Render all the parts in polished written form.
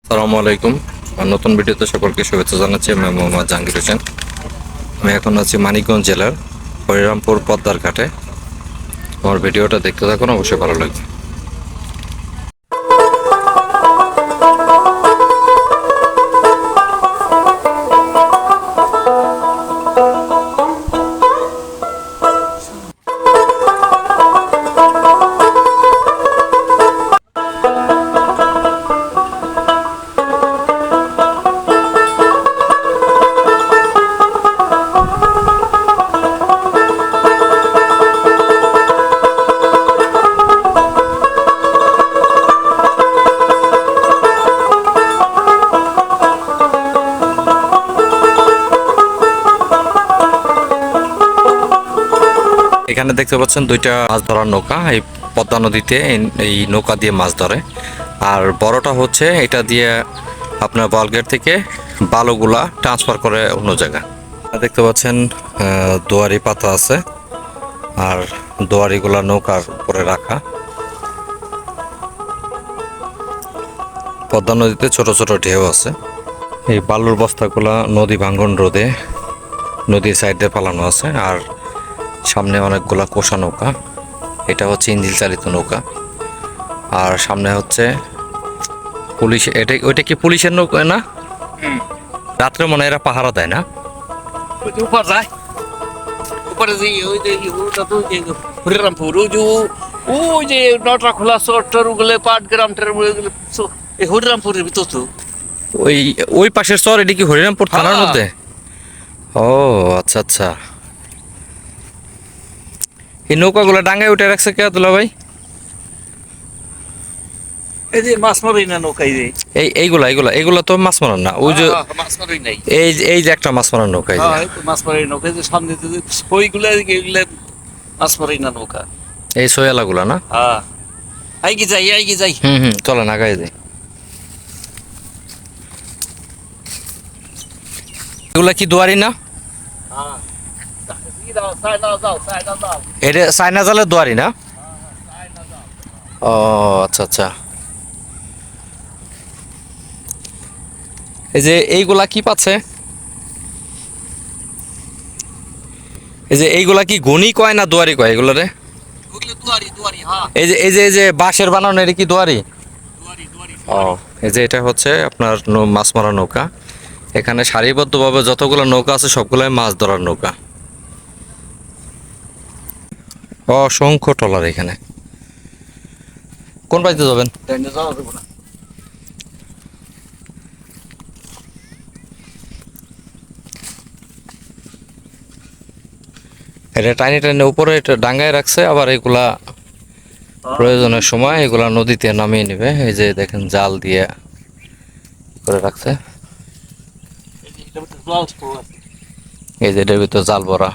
আসসালামু আলাইকুম। নতুন ভিডিওতে সকলকে শুভেচ্ছা জানাচ্ছি। আমি মোহাম্মদ জাহাঙ্গীর হোসেন। আমি এখন আছি মানিকগঞ্জ জেলার হরিরামপুর পদ্মার ঘাটে। আমার ভিডিওটা দেখতে থাকুন, অবশ্যই ভালো লাগবে। এখানে দেখতে পাচ্ছেন দুইটা মাছ ধরার নৌকা। এই পদ্মা নদীতে এই নৌকা দিয়ে মাছ ধরে। আর বড়টা হচ্ছে এটা দিয়ে আপনার বলগেট থেকে বালুগুলা ট্রান্সফার করে অন্য জায়গায়। দেখতে পাচ্ছেন দোয়ারি পাতা আছে, আর দোয়ারিগুলা নৌকার উপরে রাখা। পদ্মা নদীতে ছোট ছোট ঢেউ আছে। এই বালুর বস্তাগুলা নদী ভাঙ্গন রোধে নদীর সাইড দিয়ে পালানো আছে। আর সামনে অনেকগুলা কোষা নৌকা, এটা হচ্ছে ইঞ্জিন চালিত নৌকা। আর সামনে হচ্ছে পুলিশ, ওইটা কি পুলিশের নৌকা না? রাত্রে মনে হয় এরা পাহারা দেয় না? উপর যায় উপরে যে ওই যে ওটা তো যে হরিরামপুর ওই যে নটা খোলা চর ওগুলো পাটগ্রামটার ওইগুলো এই হরিরামপুরের ভিতর তো ওই ওই পাশের চর, এটা কি হরিরামপুর থানার মধ্যে? ও আচ্ছা আচ্ছা। এই নৌকাগুলো ডাঙ্গায় উঠে রাখছে কে দুলা ভাই? এই যে মাছ মারি না নৌকাই যে এইগুলা এগুলা এগুলা তো মাছ মারার না। ওই যে মাছ মারি নাই, এই যে একটা মাছ মারার নৌকা, এই যে মাছ মারি নৌকা যে সামনে ওইগুলো এগুলো মাছ মারি না নৌকা। এই সোয়ালাগুলা না? হ্যাঁ, আই কি যাই চলেন আগাই যাই। এগুলা কি দুয়ারি না? এটা চায়না জালের দুয়ারি না? ও আচ্ছা আচ্ছা। এই যে এইগুলা কি পাচ্ছে? এই যে এইগুলা কি গনি কয় না দুয়ারি কয় এগুলারে? এই যে বাঁশের বানানো, এটা কি দুয়ারি? ও এই যে এটা হচ্ছে আপনার মাছ মারা নৌকা। এখানে সারিবদ্ধভাবে যতগুলো নৌকা আছে সবগুলাই মাছ ধরার নৌকা। অসংখ্য ট্রলার এখানে। কোন বাড়িতে যাবেন? এটা টাইনি টাইনি উপরে এটা ডাঙ্গায় রাখছে, আবার এগুলা প্রয়োজনের সময় এগুলা নদীতে নামিয়ে নেবে। এই যে দেখেন জাল দিয়ে করে রাখছে। এই যে এটার ভিতরে জাল ভরা।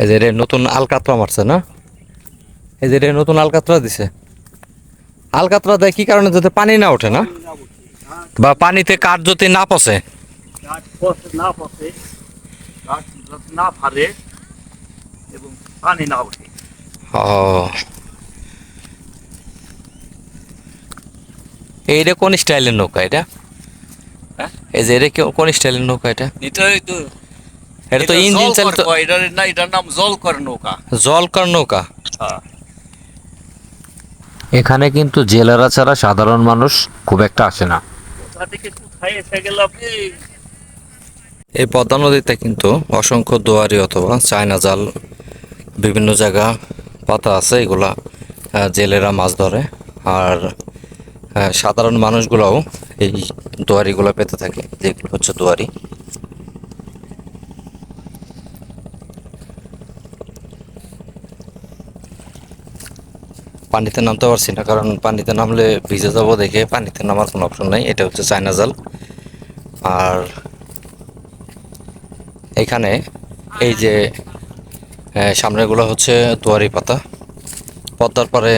এই যে এটা নতুন আলকাতরা মারছে না? এই যে এটা নতুন আলকাতরা দিছে। আলকাতরা দেয় কি কারণে? যাতে পানি না ওঠে না, বা পানিতে কাঠ যদি না পচে। না পথে না ফারে এবং পানি না ওঠে। ও এইটা কোন স্টাইলের নৌকা এটা? এই যে এটা কোন স্টাইলের নৌকা এটা? এটাই তো, এটা তো ইঞ্জিন চালিত। এটার নাম জলকর নৌকা। জলকর নৌকা। হ্যাঁ। এখানে কিন্তু জেলেরা ছাড়া সাধারণ মানুষ খুব একটা আসে না। কোথা থেকে কোথায় এসে গেল আপনি? এই পদ্মা নদীতে কিন্তু অসংখ্য দুয়ারি অথবা চায়না জাল বিভিন্ন জায়গা পাতা আছে। এগুলা জেলেরা মাছ ধরে। আর সাধারণ মানুষগুলোও এই দুয়ারিগুলো পেতে থাকে, যেগুলো হচ্ছে দুয়ারি। পানিতে নামতে পারছি না, কারণ পানিতে নামলে ভিজে যাবো দেখে পানিতে নামার কোনো অপশন নাই। এটা হচ্ছে চায়না জাল। আর এখানে এই যে সামনেগুলো হচ্ছে দুয়ারি পাতা। পদ্মার পারে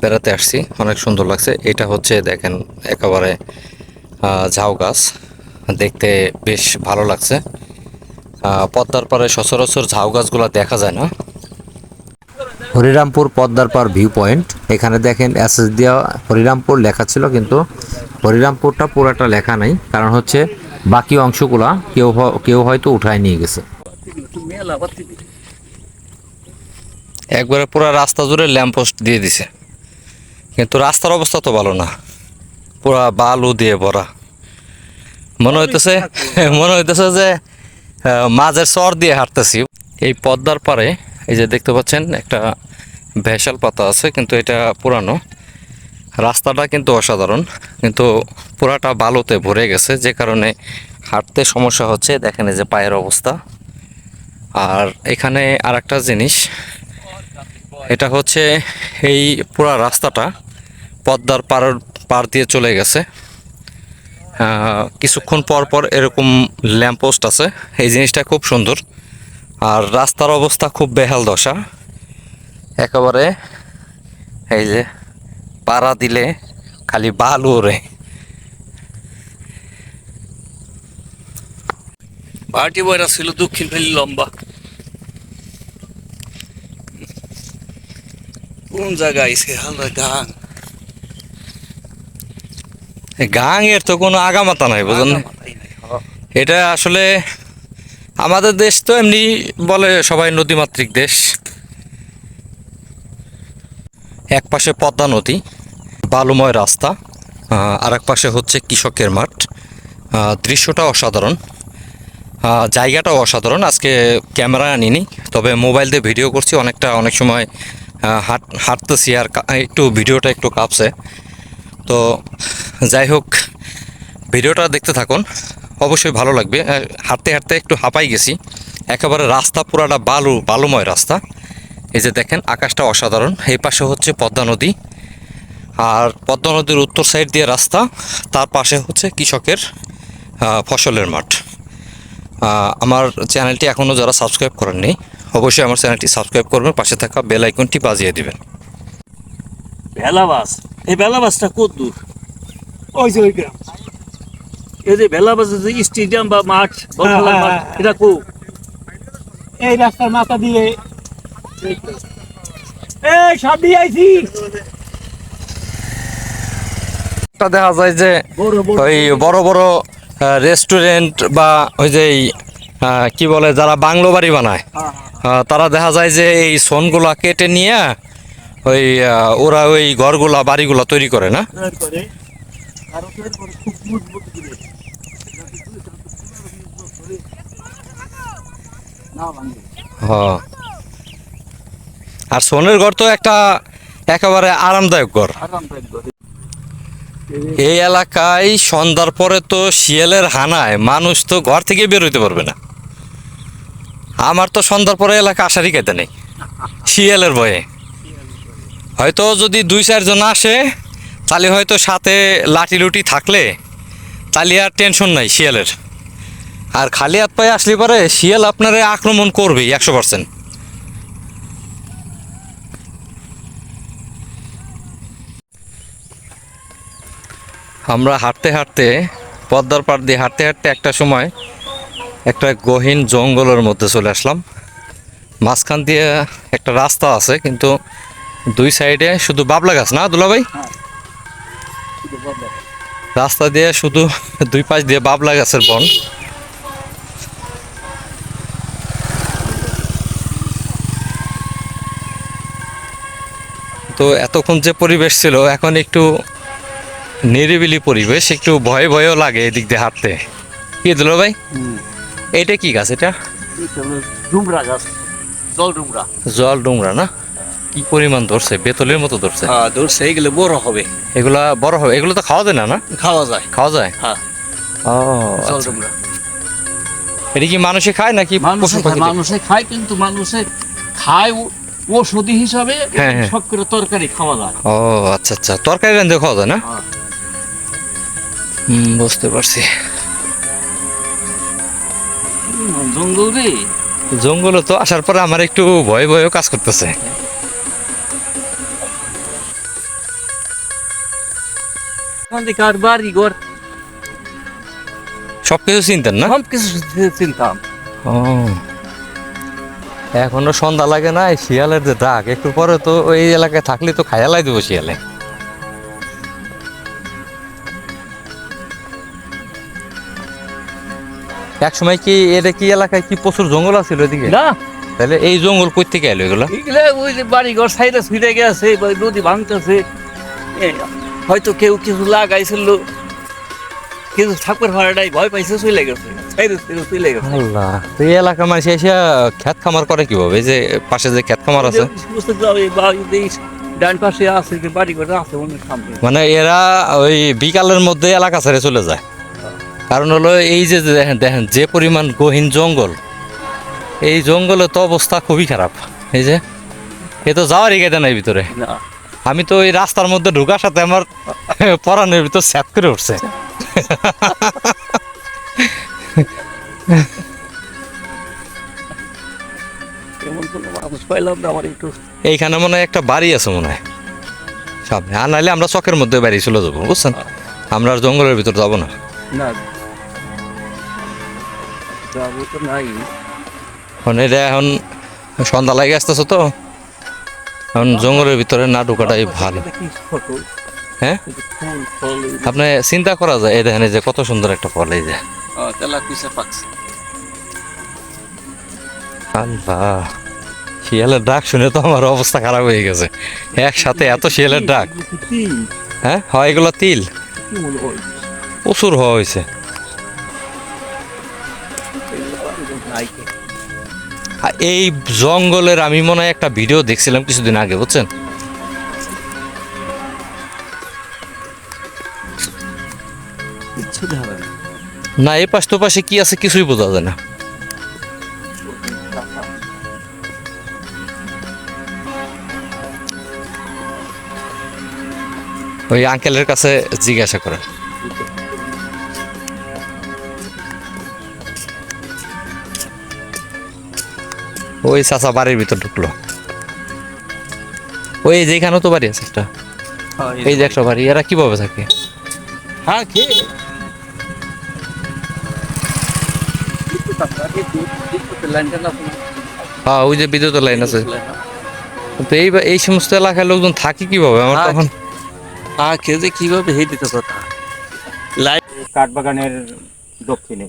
বেড়াতে আসছি, অনেক সুন্দর লাগছে। এটা হচ্ছে দেখেন একেবারে ঝাউ গাছ, দেখতে বেশ ভালো লাগছে। পদ্মার পারে সচরাচর ঝাউ গাছগুলো দেখা যায় না। হরিরামপুর পদ্মার পার ভিউ পয়েন্ট। এখানে দেখেন এসএস দেওয়া হরিরামপুর লেখা ছিল, কিন্তু হরিরামপুরটা পুরাটা লেখা নাই, কারণ হচ্ছে বাকি অংশগুলা কেউ হয়তো উঠায় নিয়ে গেছে। মেলা বাতি একবারে পুরো রাস্তা জুড়ে ল্যাম্পপোস্ট দিয়ে দিছে, কিন্তু রাস্তার অবস্থা তো ভালো না, পুরা বালু দিয়ে ভরা। মনে হইতেছে যে মাঝের চর দিয়ে হাঁটতেছি। এই পদ্মার পারে এই যে দেখতে পাচ্ছেন একটা ভেসাল পাতা আছে, কিন্তু এটা পুরানো। রাস্তাটা কিন্তু অসাধারণ, কিন্তু পুরাটা বালুতে ভরে গেছে, যে কারণে হাঁটতে সমস্যা হচ্ছে। দেখেন এই যে পায়ের অবস্থা। আর এখানে আর একটা জিনিস, এটা হচ্ছে এই পুরা রাস্তাটা পদ্মার পার দিয়ে চলে গেছে। কিছুক্ষণ পর পর এরকম ল্যাম্পপোস্ট আছে, এই জিনিসটা খুব সুন্দর। আর রাস্তার অবস্থা খুব বেহাল দশা, একেবারে এই যে পাড়া দিলে খালি বালু ওরে। ভাটি বয়রা ছিল দক্ষিণ ফেলি লম্বা। কোন জায়গায় সে হালকা গান গাঙের তো কোনো আগামাতা নাই, বুঝলেন না? এটা আসলে আমাদের দেশ তো এমনি বলে সবাই নদীমাতৃক দেশ। এক পাশে পদ্মা নদী, বালুময় রাস্তা, আর এক পাশে হচ্ছে কৃষকের মাঠ। দৃশ্যটা অসাধারণ, জায়গাটাও অসাধারণ। আজকে ক্যামেরা আনিনি, তবে মোবাইল দিয়ে ভিডিও করছি। অনেক সময় হাঁটতেছি আর একটু ভিডিওটা একটু কাঁপছে। তো যাই হোক, ভিডিওটা দেখতে থাকুন, অবশ্যই ভালো লাগবে। হাঁটতে হাঁটতে একটু হাঁপাই গেছি, একেবারে রাস্তা পুরাটা বালুময় রাস্তা। এই যে দেখেন আকাশটা অসাধারণ। এই পাশে হচ্ছে পদ্মা নদী, আর পদ্মা নদীর উত্তর সাইড দিয়ে রাস্তা, তার পাশে হচ্ছে কৃষকের ফসলের মাঠ। আমার চ্যানেলটি এখনও যারা সাবস্ক্রাইব করেননি, অবশ্যই আমার চ্যানেলটি সাবস্ক্রাইব করবেন, পাশে থাকা বেল আইকনটি বাজিয়ে দিবেন। ভেলাবাস, এই ভেলাবাসটা কত দূর? ওই যে ওই গ্রাম, এই যে ভেলাবাস যে স্টেডিয়াম বা মাঠ, খেলার মাঠ, এটা কো? এই রাস্তার মাথা দিয়ে এই সব দিয়ে আইছি। একটা দেখা যায় যে ওই বড় বড় রেস্টুরেন্ট বা ওই যে কি বলে যারা বাংলো বাড়ি বানায়, তারা দেখা যায় যে এই সোনগুলা কেটে নিয়ে ওই ওরা ওই ঘরগুলা বাড়িগুলা তৈরি করে না। করে আর ওদের করে খুব মজবুত করে না ভাঙে। হ্যাঁ, আর সোনের ঘর তো একটা একেবারে আরামদায়ক ঘর। আরামদায়ক করে এই এলাকায় সন্ধ্যার পরে তো শিয়ালের হানায় মানুষ তো ঘর থেকে বের হইতে পারবে না। আমার তো সন্ধ্যার পরে এলাকা আসারই কেতে নেই, শিয়ালের ভয়ে। হয়তো যদি 2-4 জন আসে, তাহলে হয়তো সাথে লাঠি লুটি থাকলে তাহলে আর টেনশন নাই শিয়ালের। আর খালি হাত পায়ে আসলে পরে শিয়াল আপনারে আক্রমণ করবেই 100%। আমরা হাঁটতে হাঁটতে পদ্মার পাড় দিয়ে হাঁটতে হাঁটতে একটা সময় একটা গহীন জঙ্গলের মধ্যে চলে আসলাম। মাঝখান দিয়ে একটা রাস্তা আছে, কিন্তু 2 সাইডে শুধু বাবলা গাছ, না দুলাভাই? রাস্তা দিয়ে শুধু 2 পাশ দিয়ে বাবলা গাছের বন। তো এতক্ষণ যে পরিবেশ ছিল, এখন একটু নিরিবিলি পরিবেশ, একটু ভয়ও লাগে এদিক দিয়ে হাঁটতে। কি দুলাভাই, এইটা কি গাছ? এটা ডুমরা গাছ, জল ডুমরা। জল ডুমরা না? কি পরিমাণ ধরছে, বেতলের মতো ধরছে। হ্যাঁ ধরছে, এইগুলো বড় হবে, এগুলা বড় হবে, এগুলো তো খাওয়া যায় না? না খাওয়া যায়। খাওয়া যায়। হ্যাঁ, ও জল আচ্ছা। ডুমরা এটা কি মানুষে খায় নাকি পশু পাখি? মানুষে খায়, কিন্তু মানুষে খায় ওষুধি হিসাবে। হ্যাঁ, হ্যাঁ। সব করে তরকারি খাওয়া যায়। ও আচ্ছা আচ্ছা, তরকারি রান্ধে খাওয়া যায় না? হ্যাঁ। বুঝতে পারছি। জঙ্গল রে, জঙ্গলে তো আসার পরে আমার একটু ভয়ও কাজ করতেছে। কার বাড়ি ঘর সবকিছু চিনতেন না? সব কিছু চিনতাম। ও এখনো সন্ধ্যা লাগে না, এই শিয়ালের যে ডাক একটু পরে তো ওই এলাকায় থাকলে তো খায়ালাই দেবো শিয়ালে। এক সময় কি এটা কি এলাকায় কি প্রচুর জঙ্গল আছিল এদিকে? না তাহলে এই জঙ্গল কই থেকে এলো এগুলো? এগুলো ওই যে বাড়ি ঘর সাইডে ছুটে গেছে, বা নদী ভাঙতেছে, হয়তো কেউ কিছু লাগাইছিল, কিছু থাকবার ভাড়াটাই ভয় পাইছে, চলে গেছে সাইডে চলে গেছে। আল্লাহ, তো এই এলাকার মানুষ এসে ক্ষেত খামার করে কিভাবে? এই যে পাশে যে ক্ষেত খামার আছে, বুঝতে যাবে বা এই ডান পাশে আছে যে বাড়ি ঘর আছে অনেক সামনে। মানে এরা ওই বিকালের মধ্যে এলাকা ছেড়ে চলে যায়। কারণ হলো এই যে দেখেন দেখেন যে পরিমাণ গহীন জঙ্গল, এই জঙ্গলে তো অবস্থা খুবই খারাপ। এই যে এ তো যাওয়ারই গেতে নাই ভিতরে। না আমি তো এই রাস্তার মধ্যে ঢোকার সাথে আমার পরানের ভিতর স্যাপ করে উঠছে। এমন কোনো মানুষ পাইলাম না আমার একটু। এইখানে মনে হয় একটা বাড়ি আছে মনে হয় সামনে, আর নাহলে আমরা চকের মধ্যে বাড়ি চলে যাবো, বুঝছেন? আমরা আর জঙ্গলের ভিতর যাবো না। না যাবো তো নাই। মানে এটা এখন সন্ধ্যা লাগে আসতেছে তো, এখন জঙ্গলের ভিতরে না ঢোকাটাই ভালো। এটা কি ছোট, হ্যাঁ, কিন্তু ফুল ফল আপনি চিন্তা করা যায়, এই দেখেন এই যে কত সুন্দর একটা ফল, এই যে তেলা কুইসা পাকছে। আল্লাহ, শিয়ালের ডাক শুনে তো আমার অবস্থা খারাপ হয়ে গেছে। একসাথে এত শিয়ালের ডাক। হ্যাঁ হয়, এগুলো তিল কি মনে হয় প্রচুর হওয়া হয়েছে। আর এই জঙ্গলের আমি মনে হয় একটা ভিডিও দেখছিলাম কিছুদিন আগে, বুঝছেন? কিচ্ছু দেখা যায় না। না এই পাশ তো পাশে কি আছে কিছুই বোঝা যায় না। ওই আঙ্কেলের কাছে জিজ্ঞাসা করেন। ওই চাচা বাড়ির ভিতর ঢুকলো, ওই যেখানে তো বাড়ি আছে একটা, এই যে একটা বাড়ি, এরা কিভাবে থাকে? হ্যাঁ খেয়ে হ্যাঁ ওই যে বিদ্যুতের লাইন আছে। তো এই সমস্ত এলাকার লোকজন থাকে কিভাবে? আমার তখন হ্যাঁ খেয়ে যে কিভাবে হেঁটে দিতে কথা লাইট কাঠবাগানের দক্ষিণে।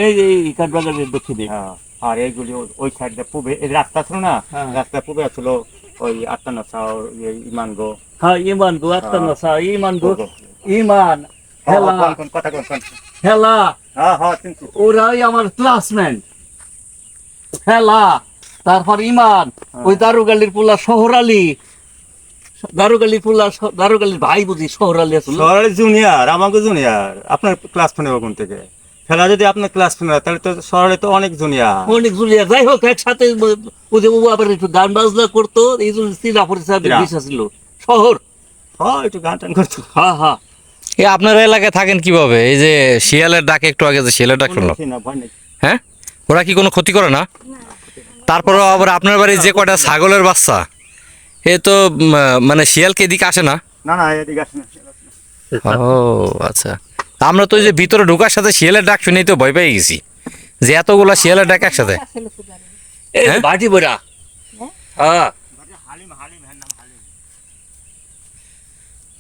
এই যে এই কাঠবাগানের দক্ষিণে। হ্যাঁ, আর এইগুলি ওই সাইডে পূবে, এই রাস্তা ছিল না, হ্যাঁ। রাস্তা পূবে ছিল ওই আত্মানসা ইমানগো। হ্যাঁ ইমান গো আত্মানসা ইমান গো ইমান হেলা কথা কোন হেলা হ্যাঁ হ্যাঁ চিনছি। ওরাই আমার ক্লাসমেট। হেলা তারপর ইমান, ওই দারুগালির পোলা শহরালি, দারুগালির ভাই বুঝি শহরালি আসলে। শহরের জুনিয়র, আমাকে জুনিয়র। আপনার ক্লাস ফোনে কোন থেকে খেলা? যদি আপনার ক্লাস ফোনে তাহলে তো শহরে তো অনেক জুনিয়র। অনেক জুলিয়া, যাই হোক একসাথে ওই যে ও আবার একটু গান বাজনা করতো, এই জন্য চিনা পরিচয় বিশ্বাস ছিল। শহর হ্যাঁ একটু গান টান করতো। হ্যাঁ হ্যাঁ। এই আপনার এলাকায় থাকেন কিভাবে? এই যে শিয়ালের ডাক, একটু আগে যে শিয়ালের ডাক শুনলাম, না ভয় নেই। হ্যাঁ ওরা কি কোনো ক্ষতি করে না? তারপরেও আবার আপনার বাড়ির যে কয়টা ছাগলের বাচ্চা, এ তো মানে শিয়ালকে এদিকে আসে না? না না এদিকে আসে না। ও আচ্ছা, আমরা তো ওই যে ভিতরে ঢোকার সাথে শিয়ালের ডাক শুনেই তো ভয় পেয়ে গেছি, যে এতগুলা শিয়ালের ডাক একসাথে। এই হ্যাঁ? বাটি বড়া। হ্যাঁ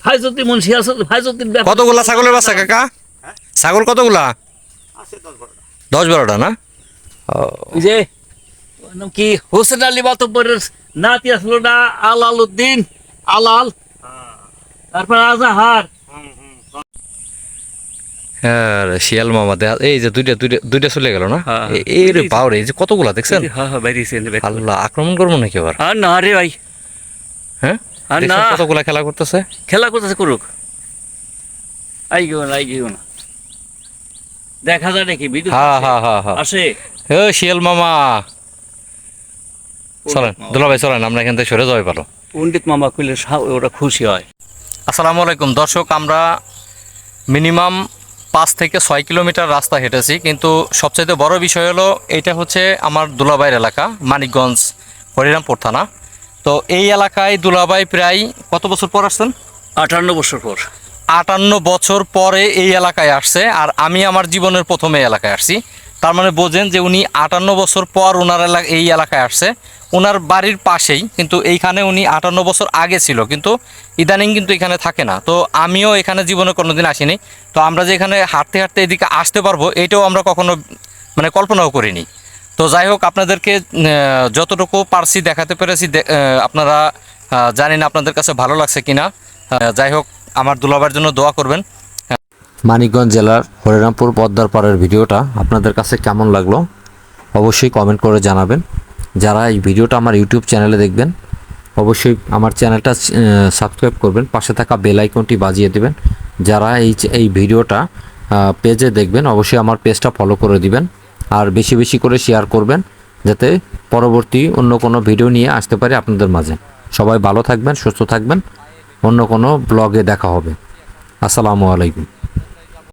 ফাইজতি মুন্সি আছে, ফাইজতির ব্যাপার। কতগুলা ছাগলের বাচ্চা কাকা? ছাগল কতগুলা? আছে 10-12টা। 10-12টা না? ওই যে ওর নাম কি হোসেন আলী মাতব্বরের নাতি আসলো না, আলাল উদ্দিন আলাল, তারপর আজাহার। হ্যাঁ শিয়াল মামা এই যে দুইটা চলে গেল না? হ্যাঁ। এই রে বাউরে, এই যে কতগুলা দেখছেন? হ্যাঁ হ্যাঁ বাইরেছে। আল্লাহ, আক্রমণ করবো নাকি আবার? আর না রে ভাই, হ্যাঁ আর না দেখছেন কতগুলা খেলা করতেছে? খেলা করতেছে করুক, আই গেও না দেখা যায় নাকি ভিডিও হ্যাঁ হ্যাঁ হ্যাঁ হ্যাঁ। আসে। ও শিয়াল মামা চলেন, দুলা ভাই চলেন, আমরা এখান থেকে সরে যাওয়াই ভালো। পণ্ডিত মামা কইলে ওরা খুশি হয়। আসসালামু আলাইকুম দর্শক, আমরা মিনিমাম 5 থেকে 6 কিলোমিটার রাস্তা হেঁটেছি, কিন্তু সবচাইতে বড় বিষয় হলো এটা হচ্ছে আমার দুলাভাইয়ের এলাকা, মানিকগঞ্জ হরিরামপুর থানা। তো এই এলাকায় দুলাভাই প্রায় কত বছর পর আসছেন? 58 বছর পর। 58 বছর পরে এই এলাকায় আসছে, আর আমি আমার জীবনের প্রথমে এই এলাকায় আসছি। তার মানে বোঝেন যে উনি 58 বছর পর ওনার এই এলাকায় আসছে। ওনার বাড়ির পাশেই, কিন্তু এইখানে উনি 58 বছর আগে ছিল, কিন্তু ইদানিং কিন্তু এখানে থাকে না। তো আমিও এখানে জীবনে কোনোদিন আসিনি। তো আমরা যে এখানে হাঁটতে হাঁটতে এদিকে আসতে পারবো এটাও আমরা কখনো মানে কল্পনাও করিনি। তো যাই হোক, আপনাদেরকে যতটুকু পারছি দেখাতে পেরেছি। আপনারা জানি না আপনাদের কাছে ভালো লাগছে কিনা। যাই হোক, আমার দুলাভাইয়ের জন্য দোয়া করবেন। মানিকগঞ্জ জেলার হরিরামপুর পদ্মার পাড়ের ভিডিওটা আপনাদের কাছে কেমন লাগলো অবশ্যই কমেন্ট করে জানাবেন। যারা এই ভিডিওটা আমার ইউটিউব চ্যানেলে দেখবেন অবশ্যই আমার চ্যানেলটা সাবস্ক্রাইব করবেন, পাশে থাকা বেল আইকনটি বাজিয়ে দেবেন। যারা এই ভিডিওটা পেজে দেখবেন অবশ্যই আমার পেজটা ফলো করে দিবেন, আর বেশি বেশি করে শেয়ার করবেন যাতে পরবর্তী অন্য কোনো ভিডিও নিয়ে আসতে পারে আপনাদের মাঝে। সবাই ভালো থাকবেন, সুস্থ থাকবেন। অন্য কোনো ব্লগে দেখা হবে। আসসালামু আলাইকুম।